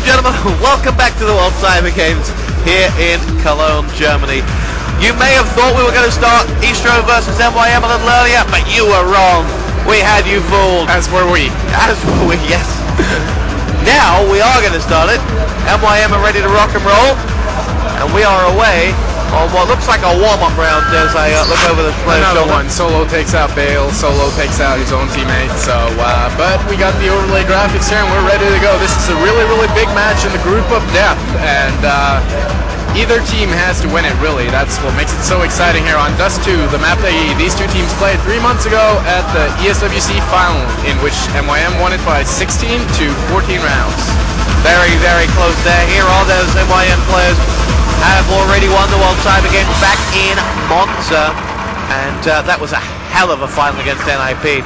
gentlemen, welcome back to the World Cyber Games here in Cologne, Germany. You may have thought we were going to start eStro versus MYM a little earlier, but you were wrong. We had you fooled. As were we. As were we, yes. Now we are going to start it. MYM are ready to rock and roll, and we are away on what looks like a warm-up round as I look over the player's Another shoulder. one. Solo takes out Bale. Solo takes out his own teammate. So, but we got the overlay graphics here, and we're ready to go. This is a really, really big match in the group of death, and either team has to win it. Really, that's what makes it so exciting here on Dust 2, the map that these two teams played 3 months ago at the ESWC final, in which MYM won it by 16 to 14 rounds. Very, very close there. Here, all those MYM players have already won the World Cyber Games back in Monza, and that was a hell of a final against NIP.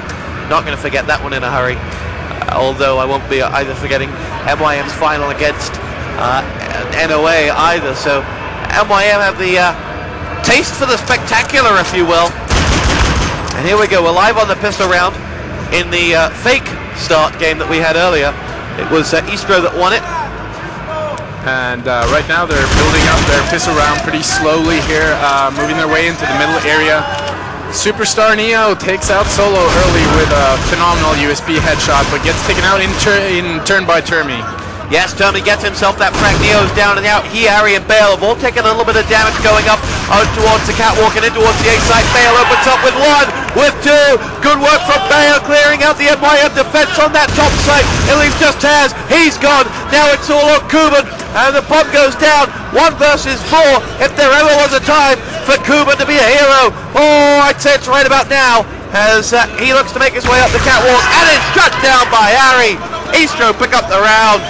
Not going to forget that one in a hurry, although I won't be either forgetting MYM's final against NOA either. So MYM have the taste for the spectacular, if you will. And here we go, we're live on the pistol round. In the fake start game that we had earlier, it was eStro that won it. And right now they're building up their pistol round pretty slowly here, moving their way into the middle area. Superstar Neo takes out Solo early with a phenomenal USB headshot, but gets taken out in turn by Termi. Yes, Termi gets himself that frag. Neo's down and out. He, Harry, and Bale have all taken a little bit of damage going up out towards the catwalk and in towards the A side. Bale opens up with one, with two. Good work from Bale, clearing out the MYM defense on that top side. It leaves just Taz. He's gone. Now it's all on Kuban, and the bomb goes down. 1 versus 4. If there ever was a time for Kuban to be a hero, oh, I'd say it's right about now, as he looks to make his way up the catwalk, and it's shut down by Harry. eStro pick up the round.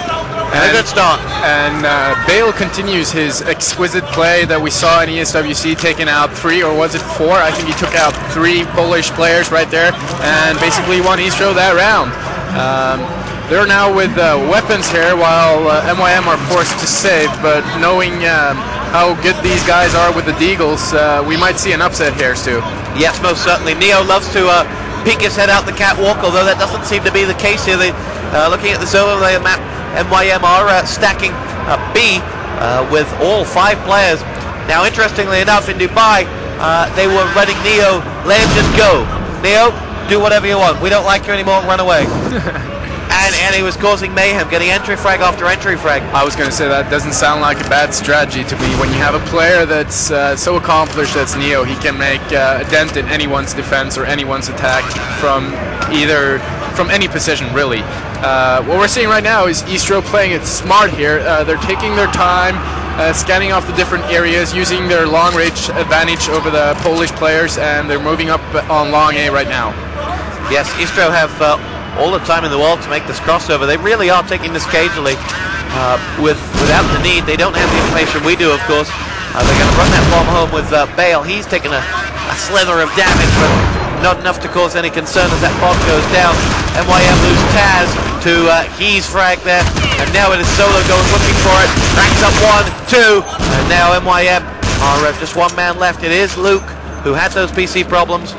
And a good start. And Bale continues his exquisite play that we saw in ESWC, taking out 3, or was it 4? I think he took out 3 Polish players right there, and basically won eStro that round. They're now with weapons here, while MYM are forced to save, but knowing how good these guys are with the Deagles, we might see an upset here, Stu. Yes, most certainly. Neo loves to peek his head out the catwalk, although that doesn't seem to be the case here. Looking at this overlay map, MYM are stacking B with all 5 players. Now, interestingly enough, in Dubai, they were letting Neo land and go. Neo, do whatever you want. We don't like you anymore. Run away. And he was causing mayhem, getting entry frag after entry frag. I was going to say that doesn't sound like a bad strategy to me. When you have a player that's so accomplished as Neo, he can make a dent in anyone's defense or anyone's attack from any position, really. What we're seeing right now is eStro playing it smart here. They're taking their time, scanning off the different areas, using their long range advantage over the Polish players, and they're moving up on long A right now. Yes, eStro have all the time in the world to make this crossover. They really are taking this cagely without the need. They don't have the information we do, of course. They're going to run that bomb home with Bale. He's taking a slither of damage, but not enough to cause any concern as that bomb goes down. MYM lose Taz to He's frag there, and now it is Solo going looking for it. Ranks up 1, 2, and now MYM are just 1 man left. It is Luke, who had those PC problems.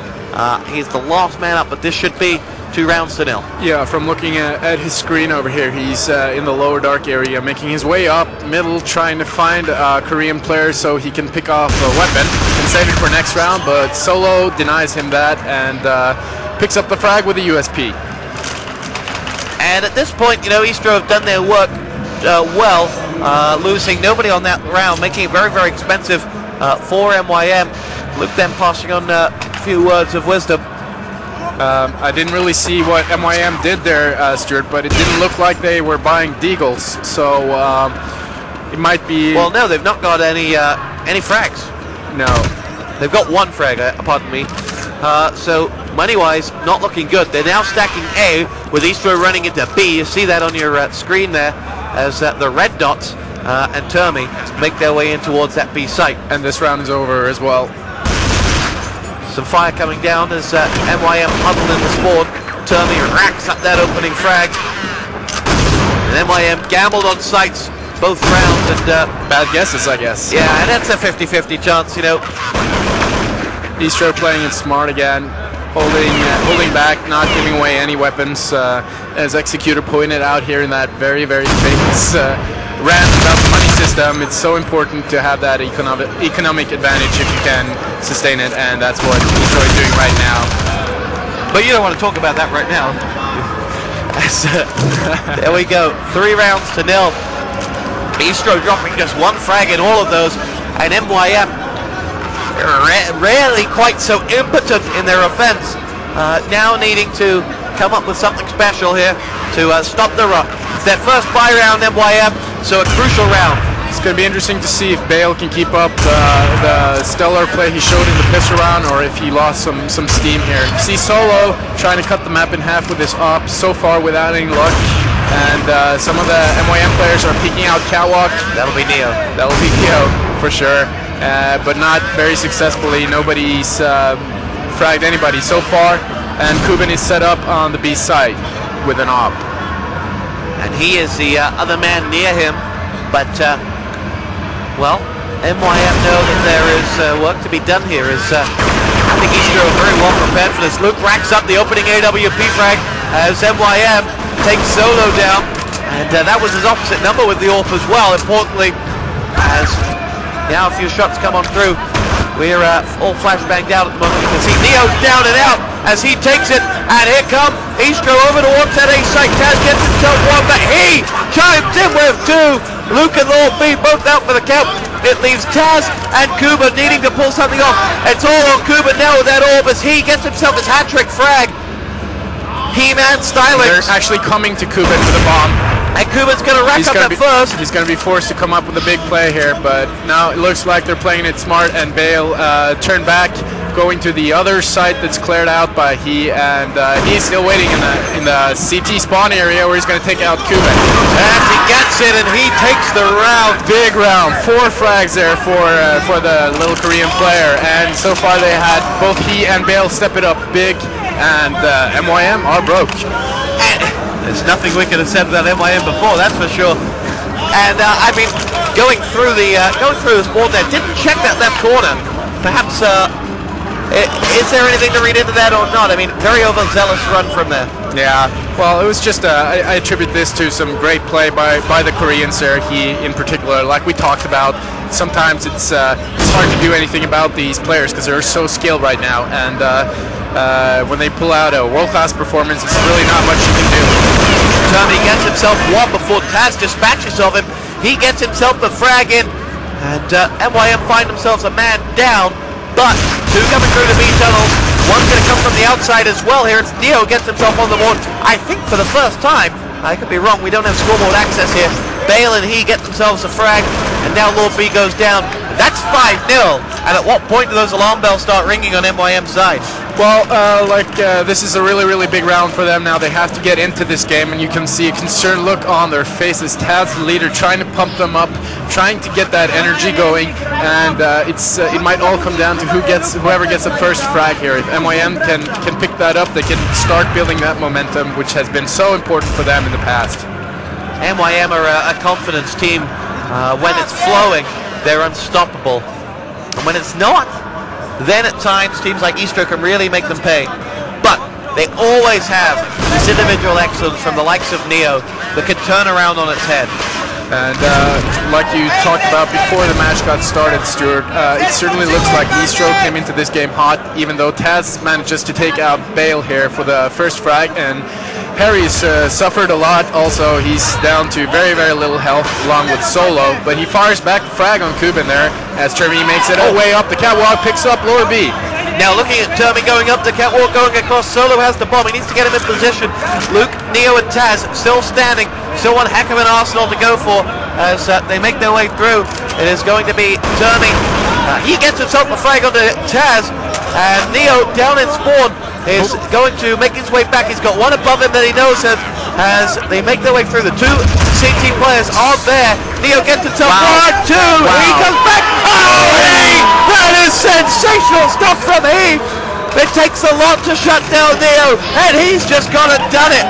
He's the last man up, but this should be 2 rounds to 0. Yeah, from looking at his screen over here, he's in the lower dark area, making his way up middle, trying to find a Korean player so he can pick off a weapon and save it for next round, but Solo denies him that and picks up the frag with a USP. And at this point, you know, eStro have done their work well, losing nobody on that round, making it very, very expensive for MYM. Luke then passing on a few words of wisdom. I didn't really see what MYM did there, Stuart, but it didn't look like they were buying Deagles, so it might be... Well, no, they've not got any frags. No. They've got 1 frag, pardon me. So, money-wise, not looking good. They're now stacking A, with eStro running into B. You see that on your screen there, as the red dots and Termi make their way in towards that B site. And this round is over as well. Some fire coming down as MYM huddled in the spawn. Termi racks up that opening frag. And MYM gambled on sights both rounds, and bad guesses, I guess. Yeah, and that's a 50-50 chance, you know. eStro playing it smart again. holding back, not giving away any weapons. As Executor pointed out here in that very, very famous rant about the money system, it's so important to have that economic advantage if you can sustain it, and that's what eStro is doing right now. But you don't want to talk about that right now. There we go, 3 rounds to 0. eStro dropping just 1 frag in all of those, and MYM rarely quite so impotent in their offense, now needing to come up with something special here to stop the run. It's their first bye round, MYM, so a crucial round. It's going to be interesting to see if Bale can keep up the stellar play he showed in the pistol round, or if he lost some steam here. You see Solo trying to cut the map in half with his op, so far without any luck. And some of the MYM players are peeking out catwalk. That'll be Neo. That'll be Neo, for sure. But not very successfully. Nobody's fragged anybody so far. And Kuben is set up on the B side with an op. And he is the other man near him. But, well, MYM know that there is work to be done here. I think eStro are very well prepared for this. Luke racks up the opening AWP frag as MYM takes Solo down. And that was his opposite number with the AWP as well, importantly, as now a few shots come on through. We're all flashbanged out at the moment. You can see Neo's down and out as he takes it, and here come eStro over towards that A site. Taz gets himself one, but he chimes in with 2. Luke and Lord B both out for the count. It leaves Taz and Kuba needing to pull something off. It's all on Kuba now with that orb as he gets himself his hat-trick frag. He-Man styling. They're actually coming to Kuben with a bomb. And Kuben's going to rack up that first. He's going to be forced to come up with a big play here, but now it looks like they're playing it smart, and Bale turned back, going to the other site that's cleared out by he, and he's still waiting in the CT spawn area where he's going to take out Kuben. And he gets it, and he takes the round. Big round, 4 frags there for the little Korean player, and so far they had both he and Bale step it up big, and MYM are broke. There's nothing we could have said about MYM before, that's for sure. And I mean, going through this board there, didn't check that left corner. Perhaps, is there anything to read into that or not? I mean, very overzealous run from there. Yeah, well, it was just, I attribute this to some great play by the Koreans there, he in particular. Like we talked about, sometimes it's hard to do anything about these players because they're so skilled right now, and when they pull out a world-class performance, it's really not much you can do. He gets himself one before Taz dispatches of him. He gets himself the frag in, and MYM find themselves a man down, but 2 coming through the B tunnel. One's going to come from the outside as well here. It's Neo gets himself on the board, I think for the first time. I could be wrong, we don't have scoreboard access here. Bale and he get themselves a frag, and now Lord B goes down. That's 5-0, and at what point do those alarm bells start ringing on MYM's side? Well, this is a really, really big round for them now. They have to get into this game, and you can see a concerned look on their faces. Taz, the leader, trying to pump them up, trying to get that energy going, and it might all come down to whoever gets the first frag here. If MYM can pick that up, they can start building that momentum, which has been so important for them in the past. MYM are a confidence team. When it's flowing, they're unstoppable. And when it's not, then at times teams like eStro can really make them pay. But they always have this individual excellence from the likes of Neo that can turn around on its head. And like you talked about before the match got started, Stuart, it certainly looks like eStro came into this game hot, even though Taz manages to take out Bale here for the first frag, and Harry's suffered a lot also. He's down to very, very little health along with Solo, but he fires back the frag on Kuben there as Termi makes it all the way up the catwalk, picks up Lord B. Now looking at Termi going up the catwalk, going across, Solo has the bomb, he needs to get him in position. Luke, Neo and Taz still standing, still one heck of an arsenal to go for as they make their way through. It is going to be Termi. He gets himself a frag onto Taz, and Neo down in spawn is going to make his way back. He's got one above him that he knows of as they make their way through. The 2 CT players are there. Neo gets himself 1, 2, he comes back. Oh, that is sensational stuff from him. It takes a lot to shut down Neo, and he's just gone and done it.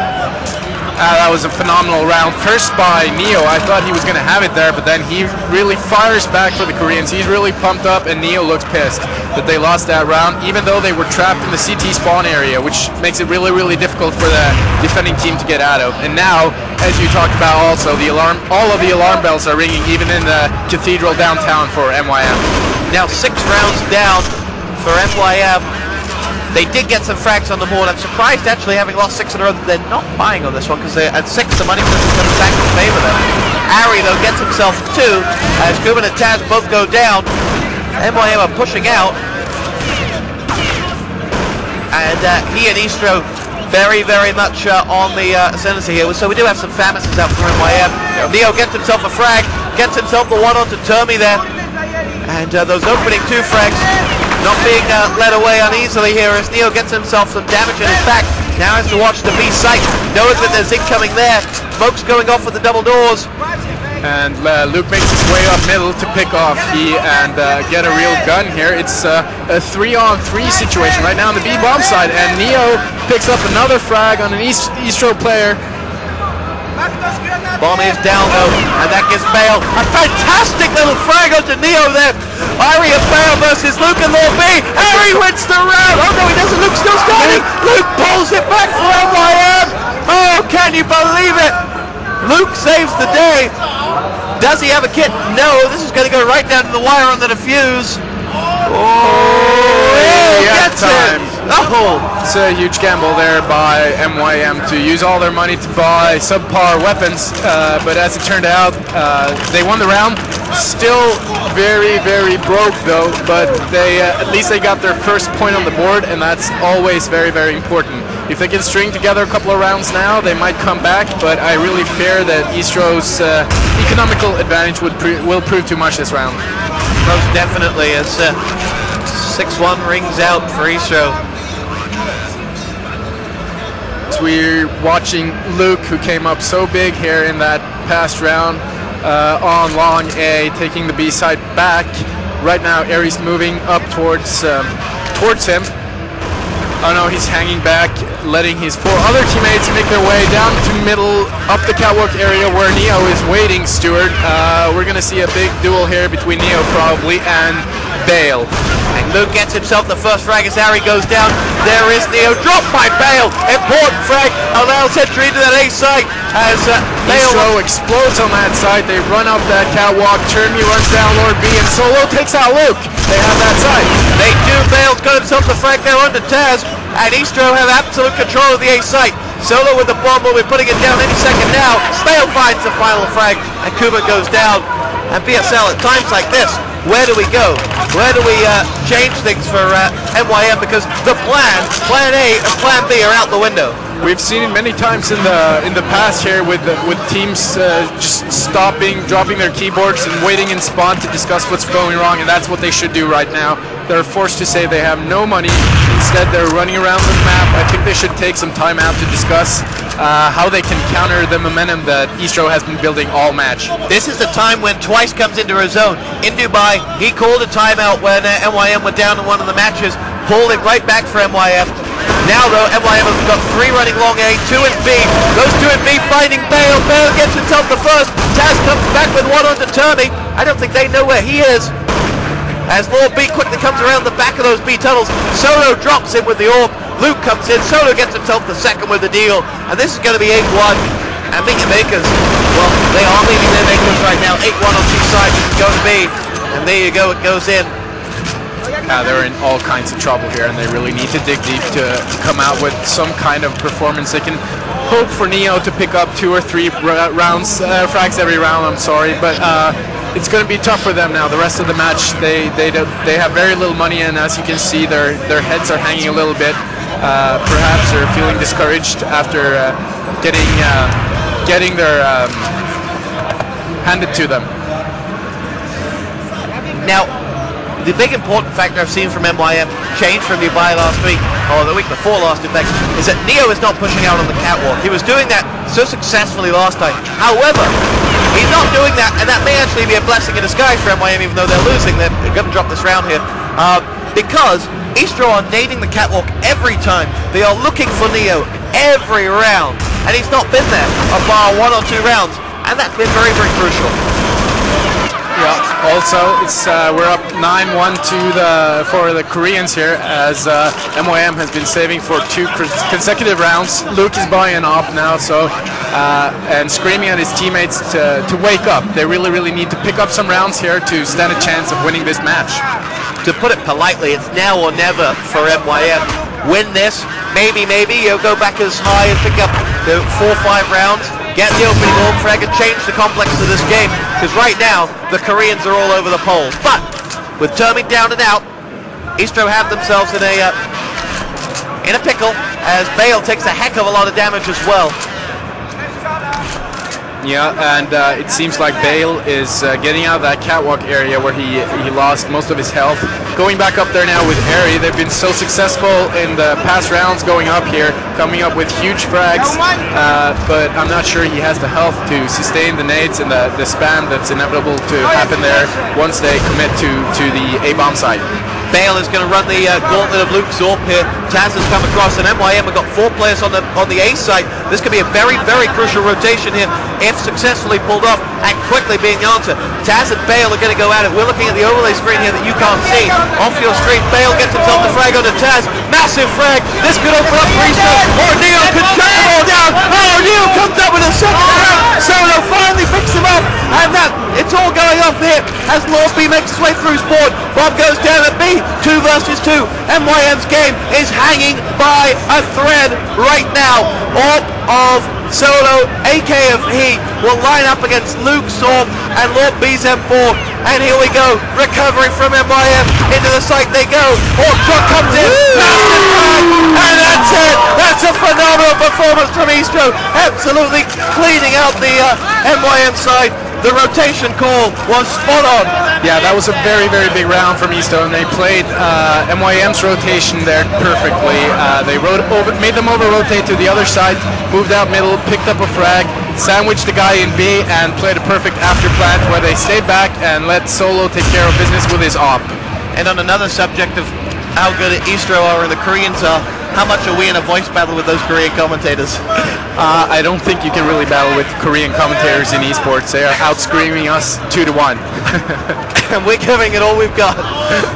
That was a phenomenal round. First by Neo, I thought he was going to have it there, but then he really fires back for the Koreans. He's really pumped up, and Neo looks pissed that they lost that round, even though they were trapped in the CT spawn area, which makes it really, really difficult for the defending team to get out of. And now, as you talked about also, all of the alarm bells are ringing, even in the cathedral downtown for MYM. Now 6 rounds down for MYM. They did get some frags on the board. I'm surprised, actually, having lost 6 in a row, that they're not buying on this one, because at 6 the money is coming back in favor of them. Ari, though, gets himself 2 as Kuban and Taz both go down. MYM are pushing out, and he and eStro very, very much on the ascendancy here. So we do have some Famises out for MYM. Neo gets himself a frag, gets himself the one onto Termi there, and those opening 2 frags not being led away uneasily here as Neo gets himself some damage in his back. Now has to watch the B site, knows that there's incoming there. Smoke's going off with the double doors. And Luke makes his way up middle to pick off and get a real gun here. It's a 3-on-3 situation right now on the B bomb side, and Neo picks up another frag on an eStro player. Bomb is down though, and that gives Bale a fantastic little frag onto Neo there. Ari and Bale versus Luke and Lord B. Ari wins the round. Oh no, he doesn't. Luke's still standing. Luke pulls it back for MYM. Oh, can you believe it? Luke saves the day. Does he have a kit? No, this is going to go right down to the wire on the defuse. Oh, gets it. Oh. It's a huge gamble there by MYM to use all their money to buy subpar weapons, but as it turned out, they won the round. Still very, very broke though, but they at least they got their first point on the board, and that's always very, very important. If they can string together a couple of rounds now, they might come back, but I really fear that eStro's economical advantage will prove too much this round. Most definitely, as 6-1 rings out for eStro. So we're watching Luke, who came up so big here in that past round, on long A, taking the B side back. Right now, Aries moving up towards him. Oh no, he's hanging back, letting his 4 other teammates make their way down to middle, up the catwalk area where Neo is waiting, Stuart. We're going to see a big duel here between Neo probably and Bale. And Luke gets himself the first frag as Harry goes down. There is Neo, dropped by Bale. Important frag, allows entry into that A site as Bale... eStro explodes on that side. They run up that catwalk. Termi runs down Lord B, and Solo takes out Luke. They have that side. They do. Bale's got himself the frag there under Taz, and eStro have absolute control of the A site. Solo with the bomb will be putting it down any second now. Bale finds the final frag, and Kuba goes down. And BSL, at times like this, where do we go? Where do we change things for MYM? Because the plan A and plan B are out the window. We've seen it many times in the past here with teams just stopping, dropping their keyboards and waiting in spawn to discuss what's going wrong, and that's what they should do right now. They're forced to say they have no money. Instead, they're running around the map. I think they should take some time out to discuss how they can counter the momentum that eStro has been building all match. This is the time when Twice comes into his zone. In Dubai, he called a timeout when MYM were down in one of the matches, pulled it right back for MYM. Now though, MYM has got 3 running long A, 2 in B. Those 2 in B finding Bale. Bale gets himself the first. Taz comes back with 1 onto Termi. I don't think they know where he is. As Lord B quickly comes around the back of those B tunnels, Solo drops in with the orb. Luke comes in, Solo gets himself the second with the deal, and this is going to be 8-1. And Meet Your Makers, well, they are meeting their makers right now. 8-1 on 2 sides, it's going to be, and there you go, it goes in. They're in all kinds of trouble here, and they really need to dig deep to come out with some kind of performance. They can hope for Neo to pick up 2 or 3 rounds, frags every round, I'm sorry, but it's going to be tough for them now. The rest of the match, they have very little money, and as you can see, their heads are hanging a little bit. Perhaps they're feeling discouraged after getting their handed to them. Now, the big important factor I've seen from MYM change from Dubai last week, or the week before last in fact, is that Neo is not pushing out on the catwalk. He was doing that so successfully last time. However, he's not doing that, and that may actually be a blessing in disguise for MYM, even though they're losing. They're going to drop this round here. Because eStro are nading the catwalk every time. They are looking for Neo every round. and he's not been there bar 1 or 2 rounds, and that's been very, very crucial. Yeah. Also, it's we're up 9-1 for the Koreans here, as MYM has been saving for 2 consecutive rounds. Luke is buying up now, so and screaming at his teammates to wake up. They really, really need to pick up some rounds here to stand a chance of winning this match. To put it politely, it's now or never for MYM. Win this, maybe you'll go back as high and pick up the 4 or 5 rounds. Get the opening orb frag and change the complex of this game, because right now the Koreans are all over the polls. But with Terming down and out, eStro have themselves in a pickle, as Bale takes a heck of a lot of damage as well. Yeah, and it seems like Bale is getting out of that catwalk area where he lost most of his health. Going back up there now with Harry. They've been so successful in the past rounds going up here, coming up with huge frags, but I'm not sure he has the health to sustain the nades and the spam that's inevitable to happen there once they commit to the A-bomb site. Bale is going to run the gauntlet of Luke Zorp here. Taz has come across, and MYM have got 4 players on the A side. This could be a very, very crucial rotation here if successfully pulled off and quickly being the answer. Taz and Bale are going to go at it. We're looking at the overlay screen here that you can't see. Off your screen, Bale gets himself the frag onto Taz. Massive frag. This could open up for eStro. Or Neo can shut the ball down. Oh, Neo comes up with a second round. Solo finally picks him up. And that, it's all going off here as Lord B makes his way through his board. Bob goes down at B. 2 versus 2. MYM's game is hanging by a thread right now. Orb of Solo, AK of he, will line up against Luke Zorp and Lord B's M4. And here we go. Recovery from MYM. Into the site they go. Orb shot comes in. Massive frag. And that's it. That's a phenomenal performance from eStro. Absolutely cleaning out the MYM side. The rotation call was spot on. Yeah, that was a very, very big round from eStro, and they played MYM's rotation there perfectly. They made them over-rotate to the other side, moved out middle, picked up a frag, sandwiched the guy in B, and played a perfect after plant where they stayed back and let Solo take care of business with his op. And on another subject of how good eStro are and the Koreans are, how much are we in a voice battle with those Korean commentators? I don't think you can really battle with Korean commentators in esports. They are out-screaming us 2-1. And we're giving it all we've got.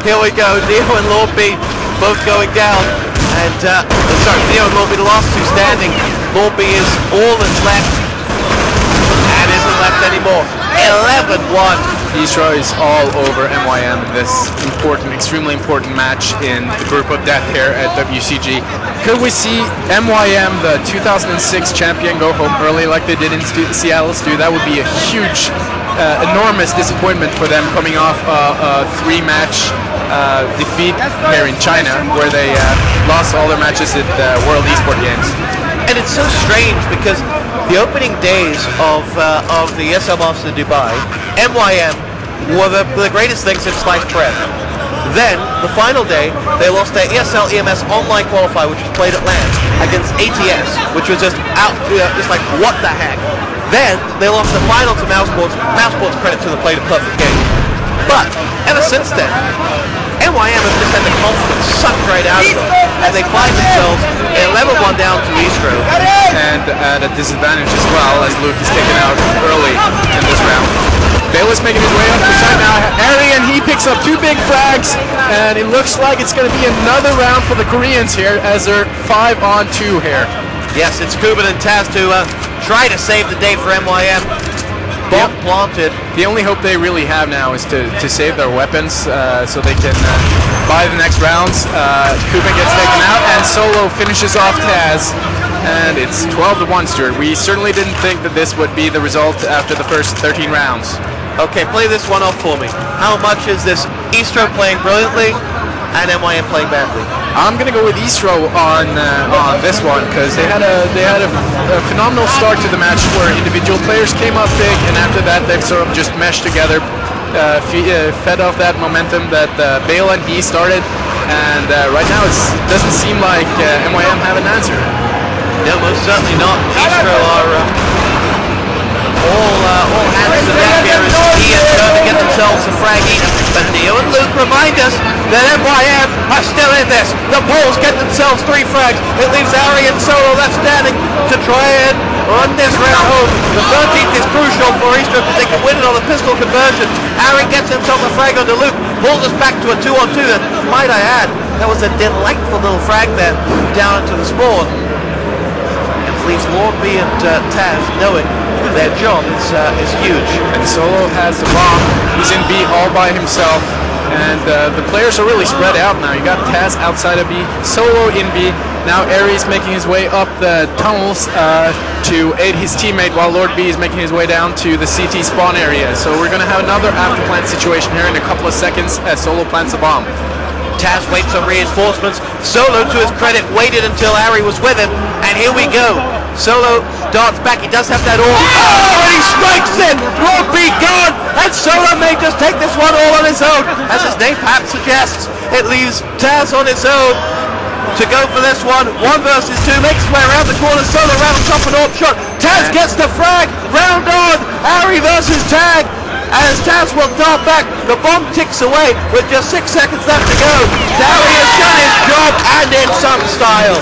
Here we go, Neo and Lord B both going down. And, sorry, Neo and Lord B, the last 2 standing. Lord B is all that's left. And isn't left anymore. 11-1. eStro is all over MYM in this important, extremely important match in the group of death here at WCG. Could we see MYM, the 2006 champion, go home early like they did in Seattle? That would be a huge, enormous disappointment for them coming off a 3-match defeat here in China, where they lost all their matches at World Esport Games. And it's so strange because the opening days of the ESL Masters in Dubai, MYM were the greatest thing since sliced bread. Then, the final day, they lost their ESL EMS online qualifier, which was played at LAN, against ATS, which was just just like, what the heck? Then, they lost the final to Mousesports. Mousesports, credit to them, played a perfect game. But, ever since then, MYM have just had the confidence sucked right out of them, and they find themselves 11-1 down to eStro. And at a disadvantage as well, as Luke is taken out early in this round. Bale is making his way up the side now. Harry, and he picks up 2 big frags, and it looks like it's going to be another round for the Koreans here, as they're 5-on-2 here. Yes, it's Kuban and Taz to try to save the day for MYM. Bomb planted. The only hope they really have now is to save their weapons so they can buy the next rounds. Kuban gets taken out, and Solo finishes off Taz. And it's 12-1, Stuart. We certainly didn't think that this would be the result after the first 13 rounds. Okay, play this one off for me. How much is this eStro playing brilliantly and MYM playing badly? I'm gonna go with eStro on this one, because they had a phenomenal start to the match where individual players came up big, and after that they've sort of just meshed together, fed off that momentum that Bale and he started, and right now it doesn't seem like MYM have an answer. No, most certainly not. eStro are all hands to deck here as Ian trying to get themselves a frag each. But Neo and Luke remind us that MYM are still in this. The Poles get themselves 3 frags. It leaves Ari and Solo left standing to try and run this round home. The 13th is crucial for eStro because they can win it on the pistol conversion. Ari gets himself a frag onto Luke, pulls us back to a 2-on-2. And might I add, that was a delightful little frag there down into the spawn. And leaves Lord B and Taz knowing their job is huge. And Solo has the bomb. He's in B all by himself. And the players are really spread out now. You got Taz outside of B, Solo in B. Now Aries making his way up the tunnels to aid his teammate, while Lord B is making his way down to the CT spawn area. So we're going to have another after-plant situation here in a couple of seconds as Solo plants a bomb. Taz waits on reinforcements. Solo, to his credit, waited until Ari was with him, and here we go. Solo darts back. He does have that all. Oh, and he strikes it! Lord B gone, and Solo may just take this one all on his own. As his name perhaps suggests, it leaves Taz on his own to go for this one. 1 versus 2, makes his way around the corner. Solo round on top of an AWP shot. Taz gets the frag. Round on. Ari versus Tag. As Taz will dart back, the bomb ticks away with just 6 seconds left to go. Dowie has done his job, and in some style.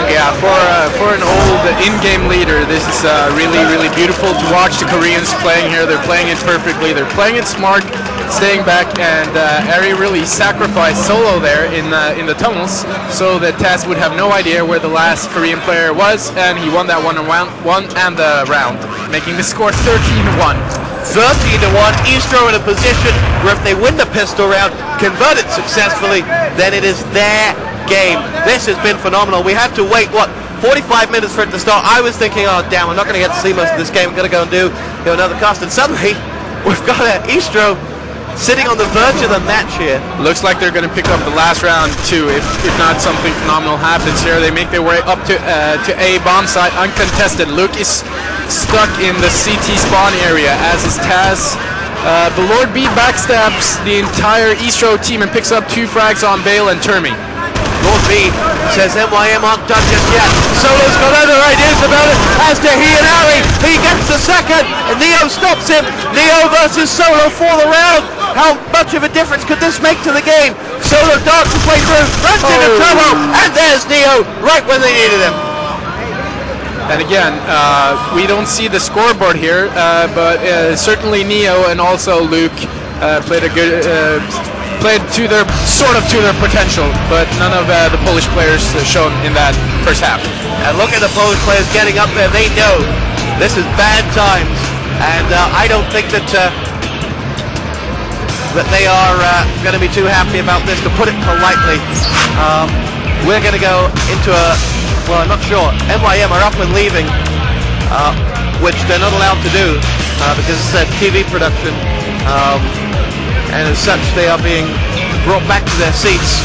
Yeah, for an old in-game leader, this is really, really beautiful to watch the Koreans playing here. They're playing it perfectly. They're playing it smart, staying back, and Ari really sacrificed Solo there in the tunnels so that Taz would have no idea where the last Korean player was, and he won that one and the round, making the score 13-1. 13-1, eStro in a position where if they win the pistol round, convert it successfully, then it is their game. This has been phenomenal. We had to wait, 45 minutes for it to start. I was thinking, oh damn, I'm not going to get to see most of this game. I'm going to go and do another cast. And suddenly, we've got eStro sitting on the verge of the match here. Looks like they're going to pick up the last round too, if not something phenomenal happens here. They make their way up to A bomb site uncontested. Luke is stuck in the CT spawn area, as is Taz. The Lord B backstabs the entire eStro team and picks up 2 frags on Bale and Termi. Lord B says MYM aren't done just yet. Solo's got other ideas about it, as do he and Ari. He gets the second, and Neo stops him. Neo versus Solo for the round. How much of a difference could this make to the game? Solo darts his way through, runs into trouble, and there's Neo right when they needed him. And again, we don't see the scoreboard here, but certainly Neo and also Luke played a good, played to their potential, but none of the Polish players shown in that first half. And look at the Polish players getting up there. They know this is bad times, and I don't think that they are going to be too happy about this, to put it politely. We're going to go into well, I'm not sure. MYM are up and leaving, which they're not allowed to do because it's a TV production, and as such they are being brought back to their seats.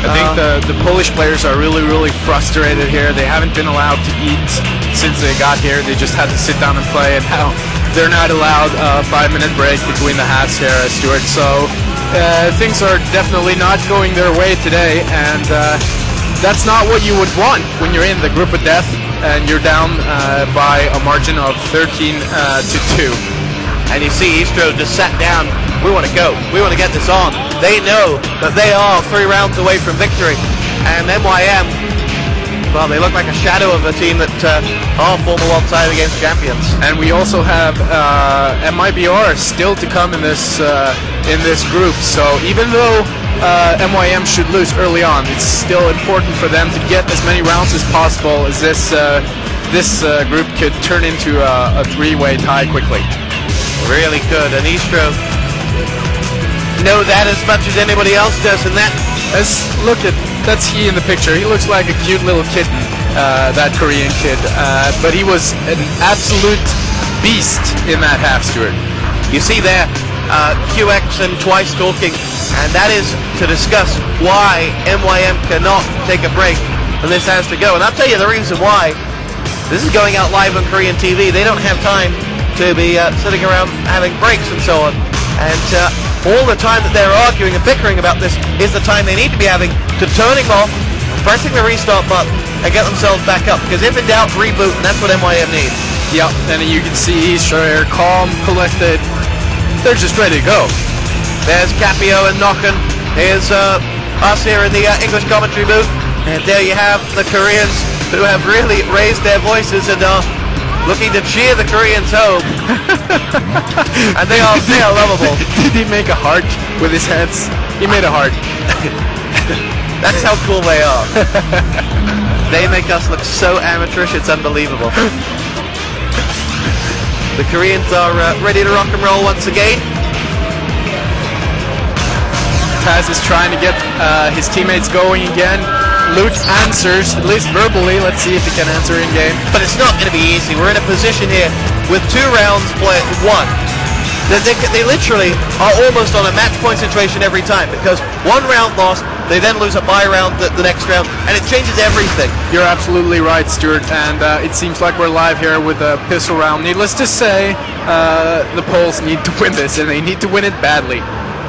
I think the Polish players are really, really frustrated here. They haven't been allowed to eat since they got here. They just had to sit down and play, and now they're not allowed a 5-minute break between the halves here, Stuart. So things are definitely not going their way today, and that's not what you would want when you're in the group of death and you're down by a margin of 13-2. And you see eStro just sat down. We want to go. We want to get this on. They know that they are 3 rounds away from victory. And MYM, well, they look like a shadow of a team that are former World Title Games champions. And we also have MIBR still to come in this group. So even though MYM should lose early on, it's still important for them to get as many rounds as possible, as this group could turn into a 3-way tie quickly. Really could. And eStro know that as much as anybody else does, and that's he in the picture. He looks like a cute little kitten, that Korean kid, but he was an absolute beast in that half, Stuart. You see there, QX and Twice talking, and that is to discuss why MYM cannot take a break, and this has to go. And I'll tell you the reason why. This is going out live on Korean TV. They don't have time to be sitting around having breaks and so on. And all the time that they're arguing and bickering about this is the time they need to be having to turning off, pressing the restart button, and get themselves back up. Because if in doubt, reboot, and that's what MYM needs. Yep, and you can see eStro here, calm, collected. They're just ready to go. There's Capio and Nokken. Here's us here in the English commentary booth. And there you have the Koreans who have really raised their voices and are looking to cheer the Koreans home. And they are lovable. Did he make a heart with his hands? He made a heart. That's how cool they are. They make us look so amateurish, it's unbelievable. The Koreans are ready to rock and roll once again. Taz is trying to get his teammates going again. Luke answers, at least verbally. Let's see if he can answer in game. But it's not going to be easy. We're in a position here with 2 rounds played, won. They literally are almost on a match point situation every time, because 1 round lost, they then lose a bye round the next round, and it changes everything. You're absolutely right, Stuart, and it seems like we're live here with a pistol round. Needless to say, the Poles need to win this, and they need to win it badly.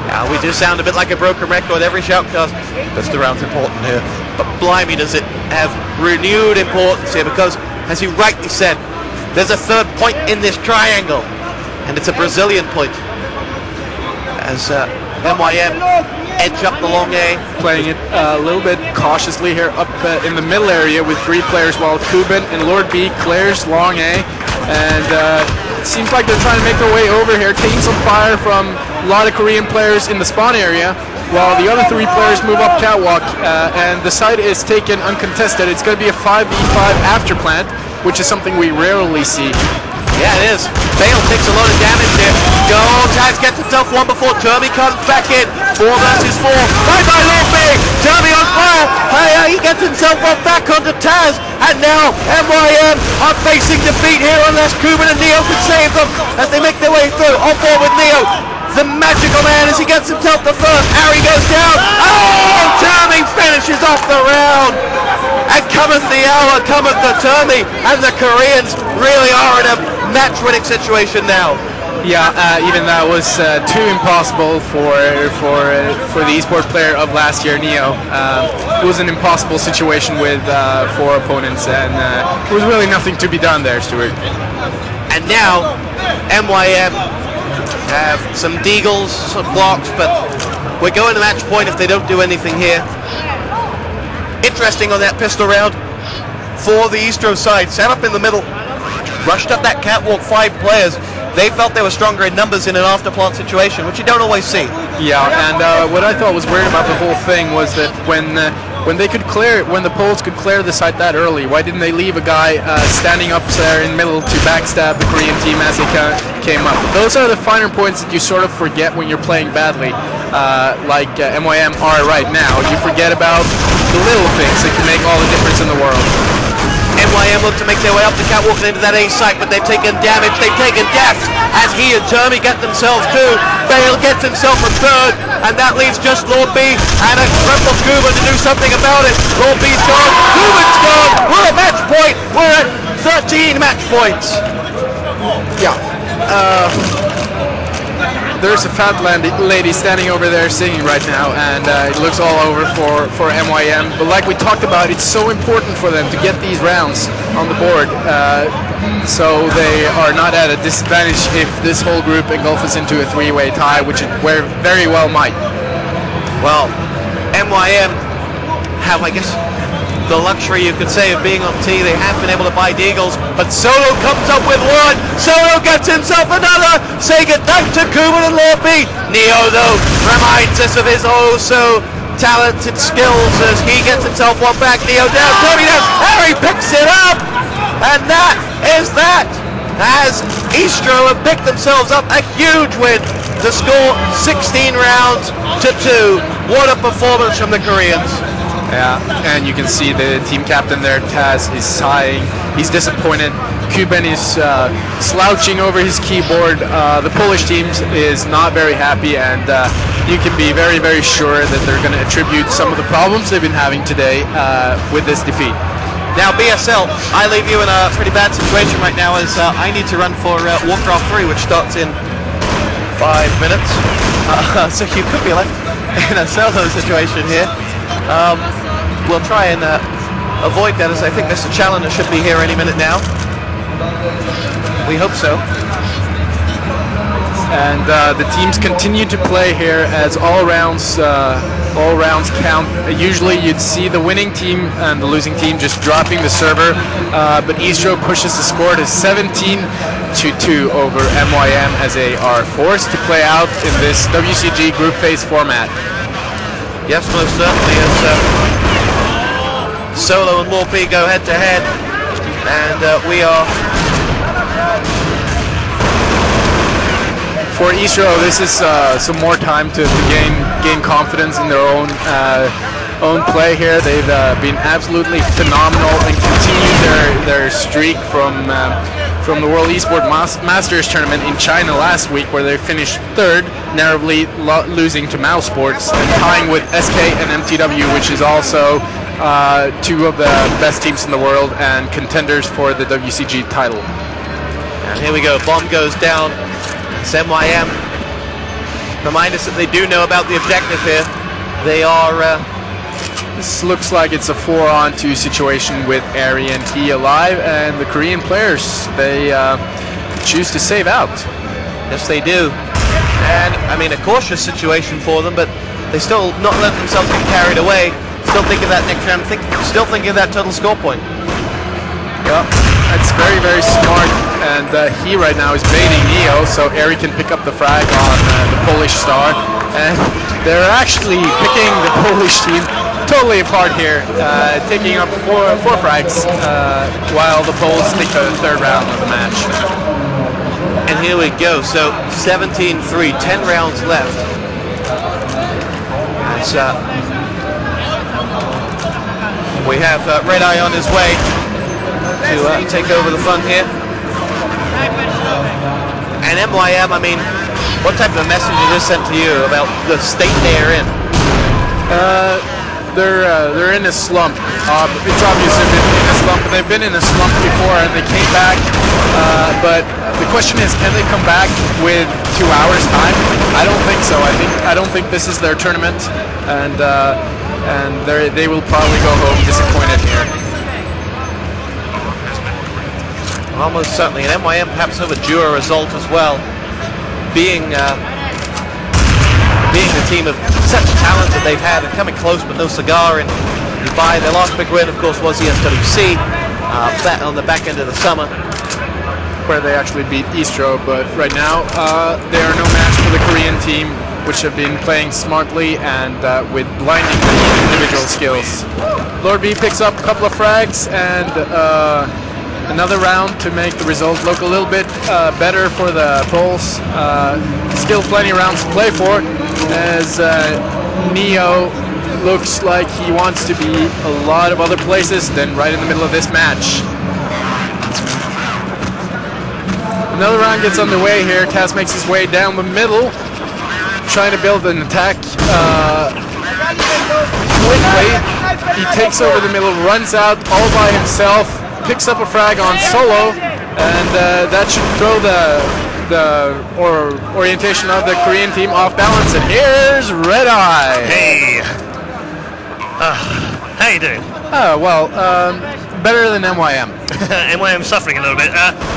Yeah, we do sound a bit like a broken record every shoutcast. Pistol round's important here, but blimey does it have renewed importance here, because, as you rightly said, there's a 3rd point in this triangle, and it's a Brazilian point. As MYM edge up the long A. Playing it a little bit cautiously here up in the middle area with 3 players, while Kuben and Lord B clears long A. And it seems like they're trying to make their way over here, taking some fire from a lot of Korean players in the spawn area, while the other 3 players move up catwalk. And the site is taken uncontested. It's going to be a 5v5 after plant, which is something we rarely see. Yeah, it is. Bale takes a lot of damage here. Go, Taz gets himself 1 before Termy comes back in. 4 versus 4. Bye-bye, Lopey! Termy on fire! He gets himself one back onto Taz. And now MYM are facing defeat here unless Kuben and Neo can save them as they make their way through. On board with Neo. The magical man as he gets himself the first. Harry goes down. Oh! Termy finishes off the round. And cometh the hour, cometh the Termy. And the Koreans really are in a match-winning situation now. Yeah, even that was too impossible for the esport player of last year, Neo. It was an impossible situation with 4 opponents, and there was really nothing to be done there, Stuart. And now MYM have some deagles, some blocks, but we're going to match point if they don't do anything here. Interesting on that pistol round for the eStro side, sat up in the middle, rushed up that catwalk, 5 players. They felt they were stronger in numbers in an after-plant situation, which you don't always see. Yeah, and what I thought was weird about the whole thing was that when the Poles could clear the site that early, why didn't they leave a guy standing up there in the middle to backstab the Korean team as they came up? Those are the finer points that you sort of forget when you're playing badly, like MYM are right now. You forget about the little things that can make all the difference in the world. MYM look to make their way up the catwalk and into that A site, but they've taken damage, they've taken death, as he and Termy get themselves 2. Bale gets himself a 3rd, and that leaves just Lord B and a crumpled Kuben to do something about it. Lord B's gone, Kuben's gone, we're at match point, we're at 13 match points. Yeah. There's a fat lady standing over there singing right now, and it looks all over for MYM. But like we talked about, it's so important for them to get these rounds on the board, so they are not at a disadvantage if this whole group engulfs into a 3-way tie, which it very well might. Well, MYM have, I guess, the luxury, you could say, of being on T. They have been able to buy deagles, but Solo comes up with 1. Solo gets himself another. Say goodnight to Kuben and Lord B. Neo, though, reminds us of his so talented skills as he gets himself 1 back. Neo down, Tony down. Harry picks it up, and that is that. As eStro have picked themselves up a huge win to score 16 rounds to 2. What a performance from the Koreans. Yeah, and you can see the team captain there, Taz, is sighing. He's disappointed. Kuben is slouching over his keyboard. The Polish team is not very happy, and you can be very, very sure that they're going to attribute some of the problems they've been having today with this defeat. Now, BSL, I leave you in a pretty bad situation right now as I need to run for Warcraft 3, which starts in 5 minutes. So you could be left in a solo situation here. We'll try and avoid that, as I think Mr. Challenger should be here any minute now. We hope so. And the teams continue to play here as all rounds count. Usually you'd see the winning team and the losing team just dropping the server, but eStro pushes the score to 17-2 over MYM as they are forced to play out in this WCG group phase format. Yes, most certainly, as Solo and Morphe go head to head, and we are... For eStro, this is some more time to gain confidence in their own play here. They've been absolutely phenomenal and continued their streak from the World Esports Masters tournament in China last week, where they finished third, narrowly losing to Mouse Sports and tying with SK and MTW, which is also two of the best teams in the world and contenders for the WCG title. And here we go, bomb goes down. It's MYM. Remind us that they do know about the objective here. They are... This looks like it's a 4-on-2 situation with Ari and He alive, and the Korean players, they choose to save out. Yes, they do. And, I mean, a cautious situation for them, but they still not let themselves get carried away. Still think of that next round, still thinking of that total score point. Yep, that's very, very smart, and he right now is baiting Neo, so Ari can pick up the frag on the Polish star, and they're actually picking the Polish team totally apart here, taking up four frags, while the Poles take the third round of the match. And here we go, so 17-3, 10 rounds left. As, we have Red Eye on his way to take over the fun here. And MYM, I mean, what type of a message is this sent to you about the state they are in? They're in a slump. It's obvious they've been in a slump, but they've been in a slump before and they came back. But the question is, can they come back with 2 hours time? I don't think so. I don't think this is their tournament, and they will probably go home disappointed here. Almost certainly, and MYM perhaps overdue a result as well, being the team of such talent that they've had and coming close but no cigar in Dubai. Their last big win, of course, was the SWC on the back end of the summer, where they actually beat eStro, but right now they are no match for the Korean team, which have been playing smartly and with blinding individual skills. Lord B picks up a couple of frags and another round to make the result look a little bit better for the Poles. Still plenty of rounds to play for, as Neo looks like he wants to be a lot of other places than right in the middle of this match. Another round gets underway here. Kaz makes his way down the middle, trying to build an attack quickly. He takes over the middle, runs out all by himself, picks up a frag on Solo, and that should throw the orientation of the Korean team off balance. And here's Red Eye. Hey. How you doing? Well, better than MYM. MYM suffering a little bit.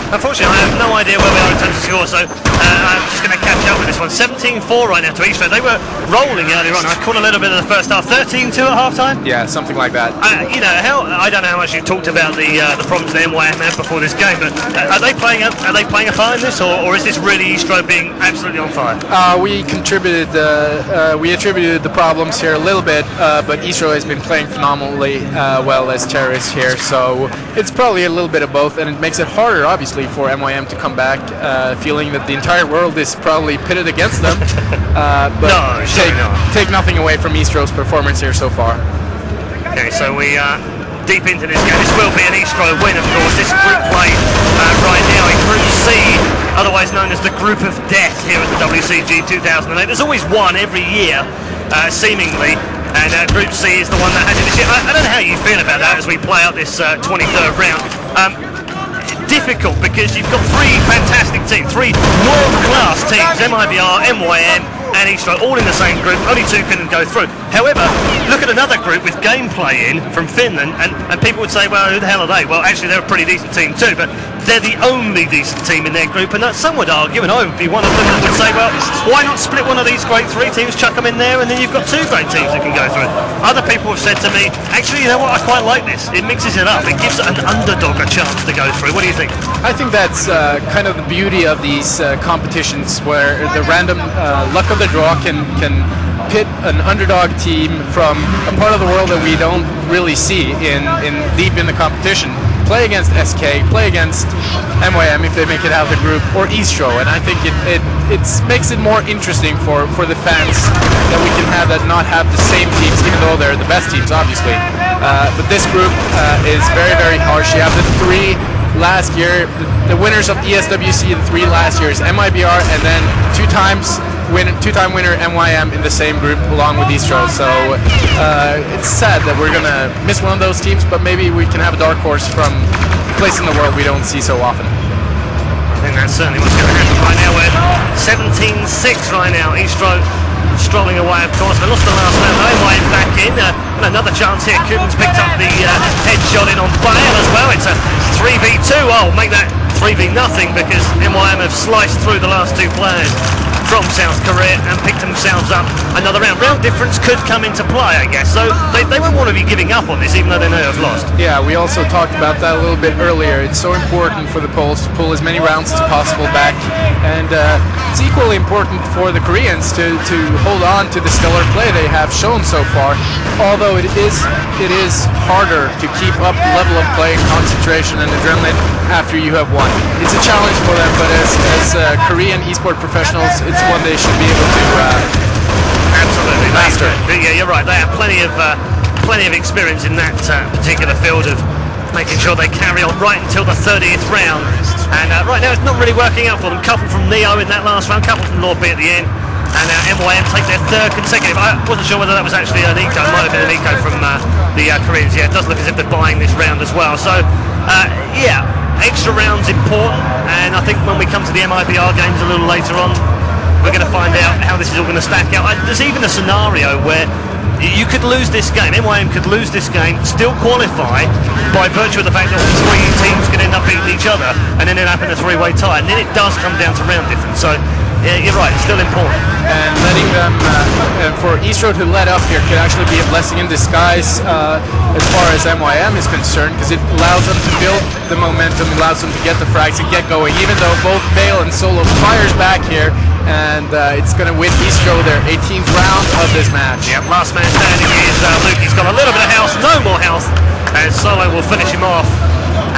Unfortunately, I have no idea where we are in terms of score, so I'm just going to catch up with this one. 17-4 right now to eStro. They were rolling earlier on. I caught a little bit of the first half. 13-2 at half-time? Yeah, something like that. You know, I don't know how much you've talked about the problems that MYM had before this game, but are they playing a part in this, or is this really eStro being absolutely on fire? We attributed the problems here a little bit, but eStro has been playing phenomenally well as terrorists here, so it's probably a little bit of both, and it makes it harder, obviously, for MYM to come back, feeling that the entire world is probably pitted against them. But no, take nothing away from eStro's performance here so far. Okay, so we are deep into this game. This will be an eStro win, of course. This group play right now in Group C, otherwise known as the Group of Death here at the WCG 2008. There's always one every year, seemingly. And Group C is the one that has it this year. I don't know how you feel about that as we play out this 23rd round. Difficult because you've got three fantastic teams, three world-class teams, MIBR, MYM and eStro, all in the same group. Only two can go through. However, look at another group with gameplay in from Finland, and people would say, well, who the hell are they? Well, actually, they're a pretty decent team too, but they're the only decent team in their group, and some would argue, and I would be one of them that would say, well, why not split one of these great three teams, chuck them in there, and then you've got two great teams that can go through. Other people have said to me, actually, you know what, I quite like this. It mixes it up. It gives an underdog a chance to go through. What do you think? I think that's kind of the beauty of these competitions, where the random luck of the draw can pit an underdog team from a part of the world that we don't really see in deep in the competition. Play against SK, play against MYM if they make it out of the group, or eStro, and I think it makes it more interesting for the fans that we can have that not have the same teams, even though they're the best teams, obviously. But this group is very, very harsh. You have the three last year, the winners of ESWC in 3 last years, MIBR, and then two-time winner MYM in the same group along with eStro. So it's sad that we're gonna miss one of those teams, but maybe we can have a dark horse from a place in the world we don't see so often. I think that's certainly what's going to happen right now. We're 17-6 right now. eStro strolling away, of course. They lost the last round. MYM back in. Another chance here. Kuben's picked up the headshot in on Bale as well. It's a 3v2. Oh, make that 3v nothing, because MYM have sliced through the last two players from South Korea and picked themselves up another round. Round difference could come into play, I guess. So they won't want to be giving up on this, even though they know they've lost. Yeah, we also talked about that a little bit earlier. It's so important for the Poles to pull as many rounds as possible back, and it's equally important for the Koreans to hold on to the stellar play they have shown so far. Although it is harder to keep up the level of play, concentration, and adrenaline after you have won. It's a challenge for them, but as Korean esport professionals, it's one they should be able to absolutely master. Yeah, you're right. They have plenty of experience in that particular field of making sure they carry on right until the 30th round. And right now, it's not really working out for them. Couple from Neo in that last round, couple from Lord B at the end. And MYM take their third consecutive. I wasn't sure whether that was actually an eco. It might have been an eco from the Koreans. Yeah, it does look as if they're buying this round as well. So, yeah, extra rounds important. And I think when we come to the MIBR games a little later on, we're going to find out how this is all going to stack out. There's even a scenario where you could lose this game. MYM could lose this game, still qualify by virtue of the fact that all three teams could end up beating each other, and then end up in a three-way tie. And then it does come down to round difference. So, yeah, you're right, it's still important. And letting them, for eStro to let up here could actually be a blessing in disguise as far as MYM is concerned, because it allows them to build the momentum, allows them to get the frags and get going, even though both Bale and Solo fires back here, and it's going to win eStro their 18th round of this match. Yep, last man standing is Luke. He's got a little bit of health, no more health, and Solo will finish him off.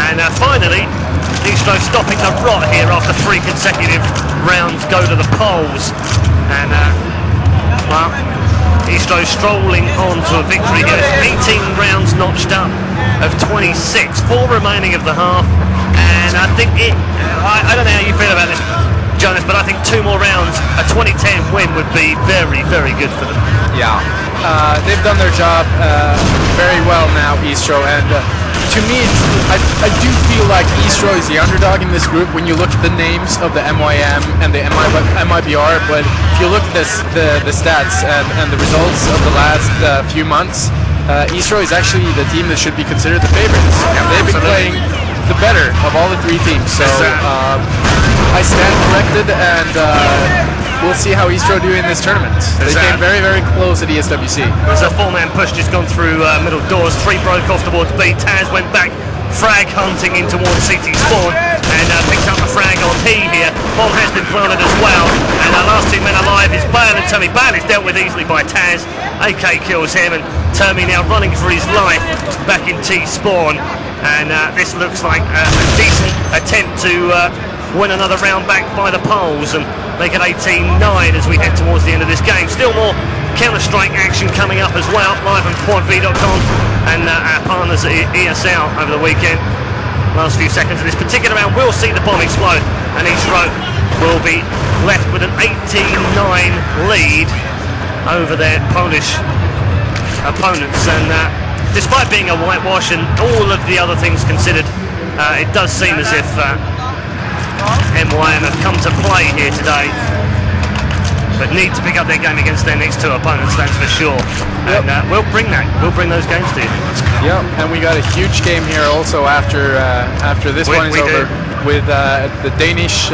And finally, eStro stopping the rot here after 3 consecutive rounds go to the polls. And, well, eStro strolling on to a victory here. 18 rounds notched up of 26, 4 remaining of the half. And I think I don't know how you feel about this, Jonas, but I think 2 more rounds, a 2010 win would be very, very good for them. Yeah, they've done their job very well now, eStro, and to me, I do feel like eStro is the underdog in this group when you look at the names of the MYM and the MIBR, but if you look at the stats and the results of the last few months, eStro is actually the team that should be considered the favorites. Yeah, they've been playing the better of all the 3 teams, so I stand corrected, and we'll see how eStro do in this tournament. They came very, very close at ESWC. There's a 4-man push just gone through middle doors. 3 broke off towards B. Taz went back, frag hunting in towards CT Spawn, and picked up the frag on He here. Bomb has been planted as well, and our last 2 men alive is Bale and Tommy. Bale is dealt with easily by Taz. AK kills him, and Tommy now running for his life back in T Spawn. And this looks like a decent attempt to win another round back by the poles and make it 18-9 as we head towards the end of this game. Still more Counter-Strike action coming up as well, live on PointV.com and our partners at ESL over the weekend. Last few seconds of this particular round, we'll see the bomb explode, and eStro will be left with an 18-9 lead over their Polish opponents. And despite being a whitewash and all of the other things considered, it does seem as if MYM have come to play here today. but need to pick up their game against their next two opponents, that's for sure. Yep. And we'll bring those games to you. Yeah, and we got a huge game here also after this one is over with the Danish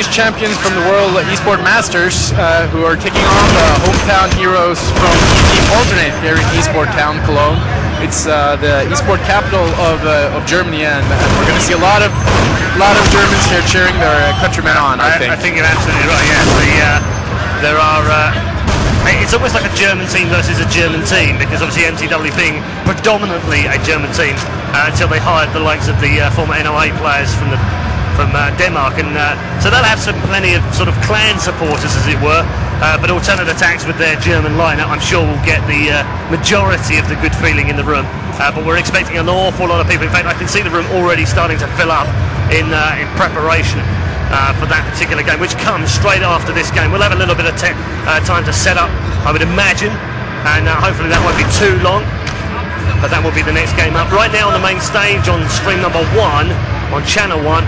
champions from the World Esport Masters who are kicking on the hometown heroes from Team Alternate here in Esport Town, Cologne. It's the esport capital of Germany, and we're going to see a lot of Germans here cheering their countrymen on. I think you're absolutely right. Yeah, there are. It's almost like a German team versus a German team, because obviously MTW being predominantly a German team until they hired the likes of the former NOA players from Denmark, and so they'll have plenty of sort of clan supporters, as it were. But alternate attacks with their German lineup, I'm sure will get the majority of the good feeling in the room. But we're expecting an awful lot of people. In fact, I can see the room already starting to fill up in preparation for that particular game, which comes straight after this game. We'll have a little bit of time to set up, I would imagine, and hopefully that won't be too long. But that will be the next game up. Right now on the main stage, on stream number 1, on channel 1,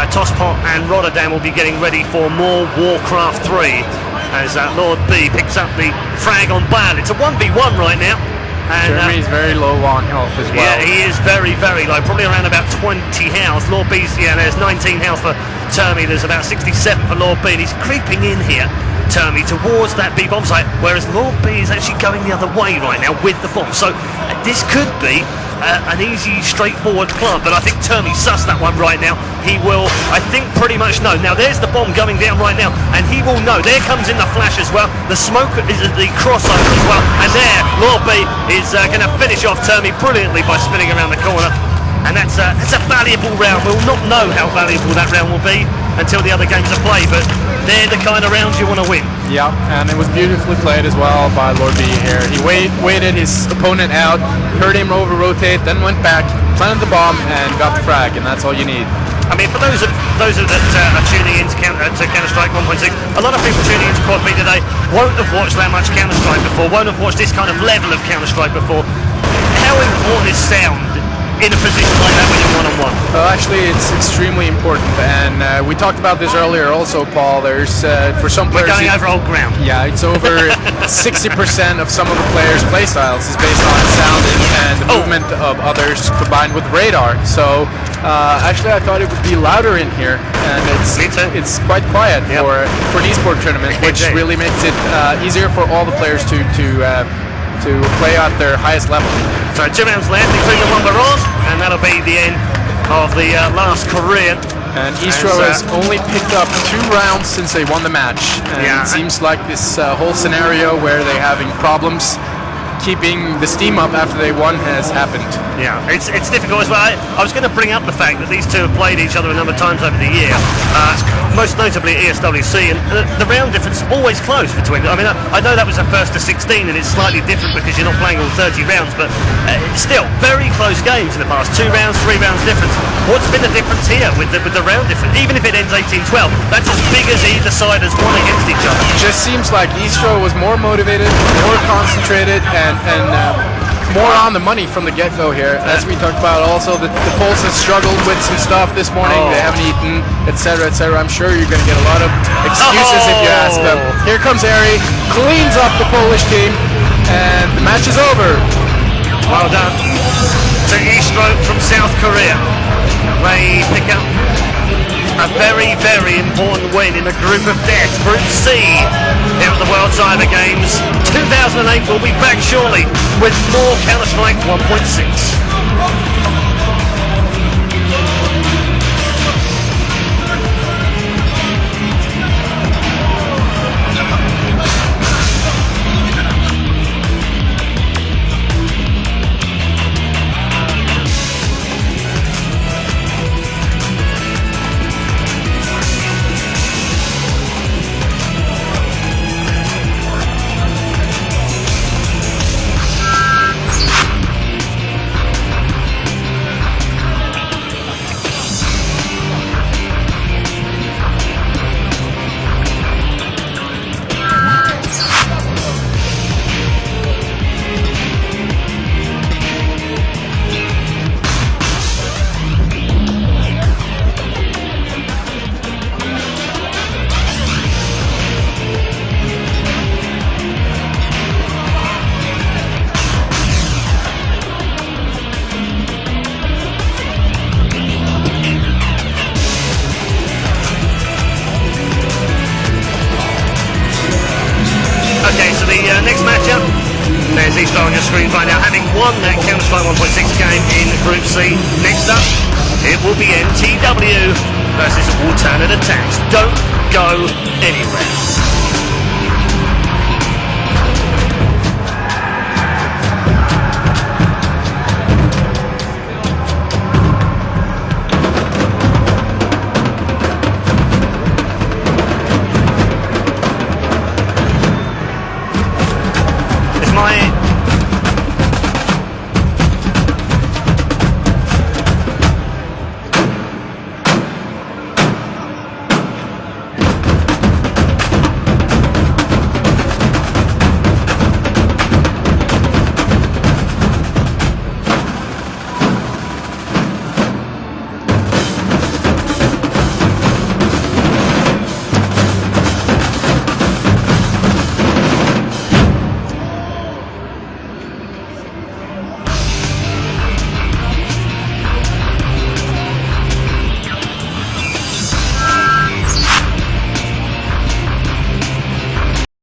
Tosspot and Rotterdam will be getting ready for more Warcraft 3. As Lord B picks up the frag on Bale. It's a 1v1 right now. And Jeremy's very low on health as well. Yeah, he is very, very low. Probably around about 20 health. Lord B's, there's 19 health for Termy. There's about 67 for Lord B. And he's creeping in here, Termy, towards that B bomb site, whereas Lord B is actually going the other way right now with the bomb. So this could be an easy, straightforward plant, but I think Termy sussed that one right now. He will, I think, pretty much know. Now, there's the bomb going down right now, and he will know. There comes in the flash as well. The smoke is the crossover as well, and there, Lord B is going to finish off Termy brilliantly by spinning around the corner. And that's a valuable round. We'll not know how valuable that round will be until the other games are played, but they're the kind of rounds you want to win. Yeah, and it was beautifully played as well by Lord B here. He waited his opponent out, heard him over-rotate, then went back, planted the bomb, and got the frag, and that's all you need. I mean, for those that are tuning in to Counter-Strike 1.6, a lot of people tuning into Quad B today won't have watched that much Counter-Strike before, won't have watched this kind of level of Counter-Strike before. How important is sound in a position like that when you're one-on-one? Well, actually, it's extremely important, and we talked about this earlier also, Paul. There's, for some players... We're going over old ground. Yeah, it's over 60% of some of the players' playstyles is based on sound and the movement of others combined with radar. So, actually, I thought it would be louder in here, and it's quite quiet for an esport tournament, which really makes it easier for all the players to play at their highest level. So 2 rounds left, including the one we're on, and that'll be the end of the last career. And eStro has only picked up 2 rounds since they won the match. And it seems like this whole scenario where they're having problems keeping the steam up after they won has happened. Yeah, it's difficult as well. I was going to bring up the fact that these two have played each other a number of times over the year, most notably at ESWC, and the round difference is always close between them. I mean, I know that was a 1st to 16, and it's slightly different because you're not playing all 30 rounds, but still, very close games in the past. 2 rounds, 3 rounds difference. What's been the difference here with the round difference? Even if it ends 18-12, that's as big as either side has won against each other. It just seems like eStro was more motivated, more concentrated, and more on the money from the get-go here. As we talked about also, the Poles have struggled with some stuff this morning. They haven't eaten, etc., etc. I'm sure you're going to get a lot of excuses if you ask them. Here comes Ari, cleans up the Polish team, and the match is over. Well done to eStro from South Korea. They pick up a very, very important win in the Group of Death, Group C, here at the World Cyber Games 2008. We'll be back shortly with more Counter-Strike 1.6. screen find out, having won that Counter-Strike 1.6 game in Group C. Next up, it will be MTW versus Alternate Attacks. Don't go anywhere.